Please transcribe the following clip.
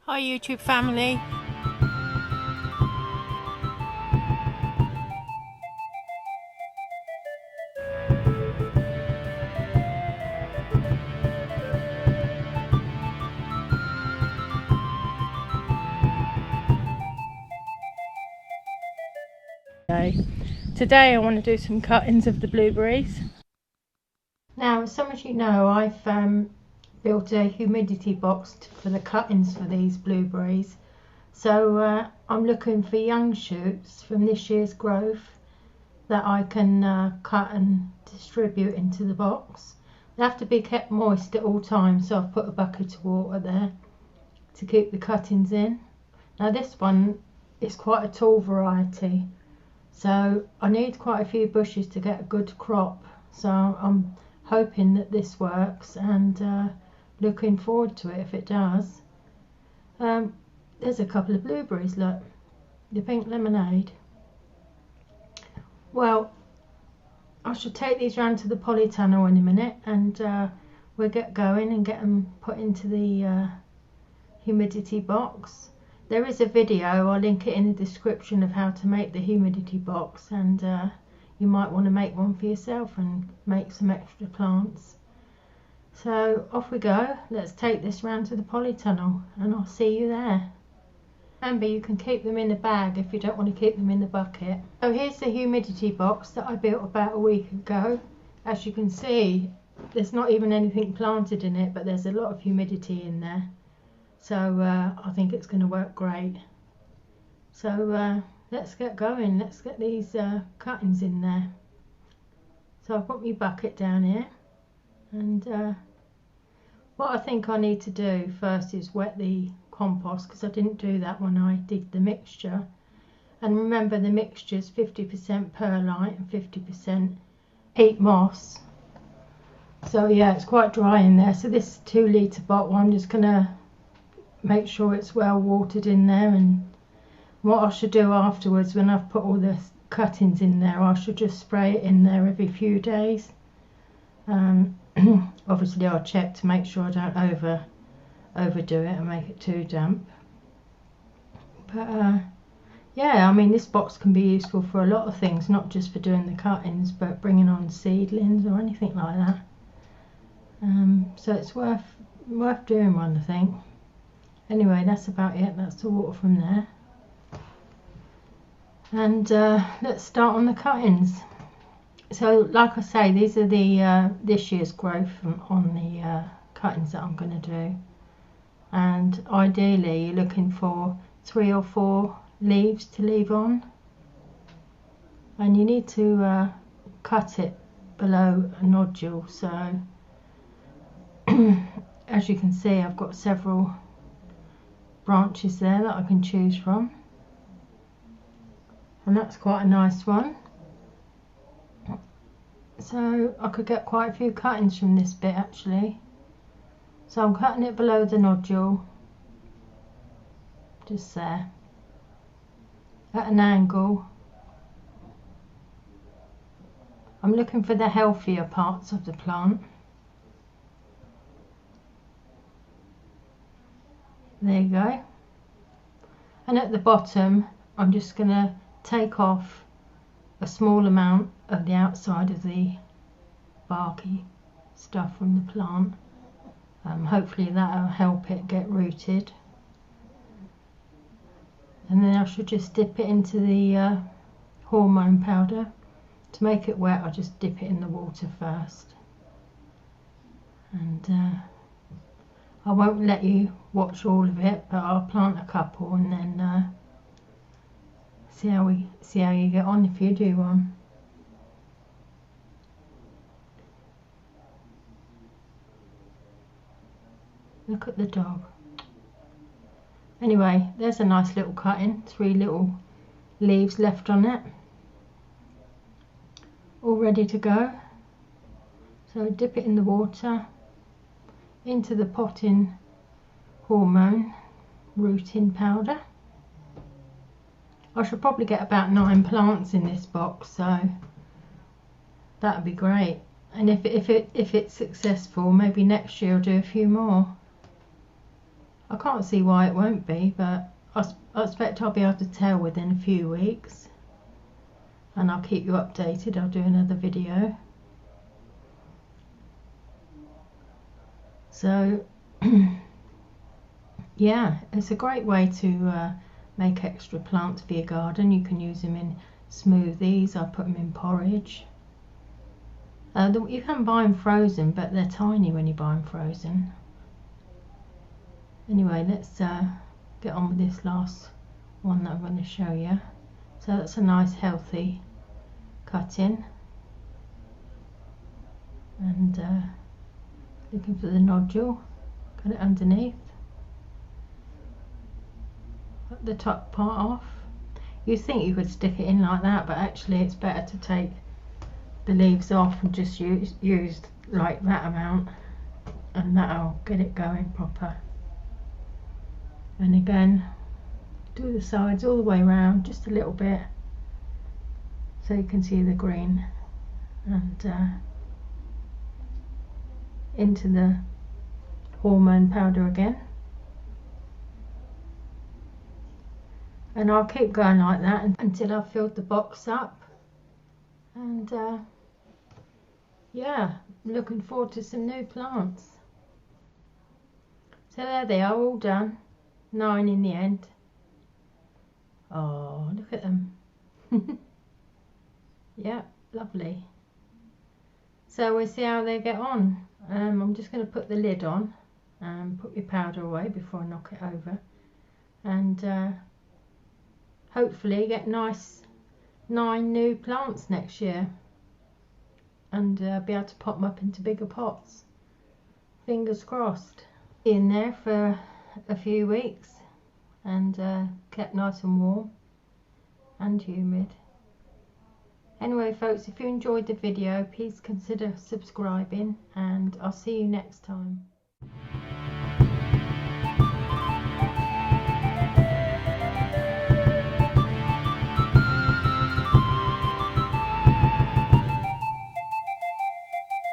Hi YouTube family. Today I want to do some cuttings of the blueberries. Now, as some of you know, I've built a humidity box for the cuttings for these blueberries. So I'm looking for young shoots from this year's growth that I can cut and distribute into the box. They have to be kept moist at all times, so I've put a bucket of water there to keep the cuttings in. Now this one is quite a tall variety, so I need quite a few bushes to get a good crop. So I'm hoping that this works and looking forward to it if it does. There's a couple of blueberries, look, the pink lemonade. Well, I should take these round to the polytunnel in a minute and we'll get going and get them put into the humidity box. There is a video, I'll link it in the description, of how to make the humidity box, and you might want to make one for yourself and make some extra plants. So off we go. Let's take this round to the polytunnel and I'll see you there. Remember, you can keep them in a bag if you don't want to keep them in the bucket. So here's the humidity box that I built about a week ago. As you can see, there's not even anything planted in it, but there's a lot of humidity in there. So I think it's going to work great. So let's get going. Let's get these cuttings in there. So I've got my bucket down here, and what I think I need to do first is wet the compost, because I didn't do that when I did the mixture. And remember, the mixture is 50% perlite and 50% peat moss. So yeah, it's quite dry in there. So this 2 litre bottle, I'm just going to make sure it's well watered in there. And what I should do afterwards, when I've put all the cuttings in there, I should just spray it in there every few days. Obviously I'll check to make sure I don't overdo it and make it too damp. But yeah, I mean, this box can be useful for a lot of things, not just for doing the cuttings, but bringing on seedlings or anything like that. So it's worth doing one, I think. Anyway, that's about it. That's the water from there. And let's start on the cuttings. So like I say, these are the this year's growth on the cuttings that I'm going to do. And ideally you're looking for 3 or 4 leaves to leave on. And you need to cut it below a nodule. So as you can see, I've got several branches there that I can choose from. And that's quite a nice one. So I could get quite a few cuttings from this bit actually. So I'm cutting it below the nodule, just there, at an angle. I'm looking for the healthier parts of the plant. There you go. And at the bottom, I'm just going to take off a small amount of the outside of the barky stuff from the plant. Hopefully that'll help it get rooted. And then I should just dip it into the hormone powder. To make it wet, I'll just dip it in the water first. And I won't let you watch all of it, but I'll plant a couple and then see how you get on if you do one. Look at the dog. Anyway, there's a nice little cutting, 3 little leaves left on it, all ready to go. So dip it in the water, into the potting hormone rooting powder. I should probably get about 9 plants in this box, so that would be great. And if it's successful, maybe next year I'll do a few more. I can't see why it won't be, but I expect I'll be able to tell within a few weeks, and I'll keep you updated. I'll do another video. So yeah, it's a great way to make extra plants for your garden. You can use them in smoothies. I put them in porridge. You can buy them frozen, but they're tiny when you buy them frozen. Anyway, let's get on with this last one that I'm going to show you. So that's a nice healthy cutting, and looking for the nodule, cut it underneath, cut the top part off. You think you could stick it in like that, but actually it's better to take the leaves off and just use like that amount, and that'll get it going proper. And again, do the sides all the way around, just a little bit, so you can see the green, and into the hormone powder again. And I'll keep going like that until I've filled the box up. And yeah, I'm looking forward to some new plants. So there they are, all done. 9 in the end. Oh, look at them. Yeah, lovely. So we'll see how they get on. I'm just going to put the lid on and put your powder away before I knock it over, and hopefully get nice 9 new plants next year, and be able to pop them up into bigger pots. Fingers crossed. In there for a few weeks, and kept nice and warm and humid. Anyway folks, if you enjoyed the video, please consider subscribing, and I'll see you next time.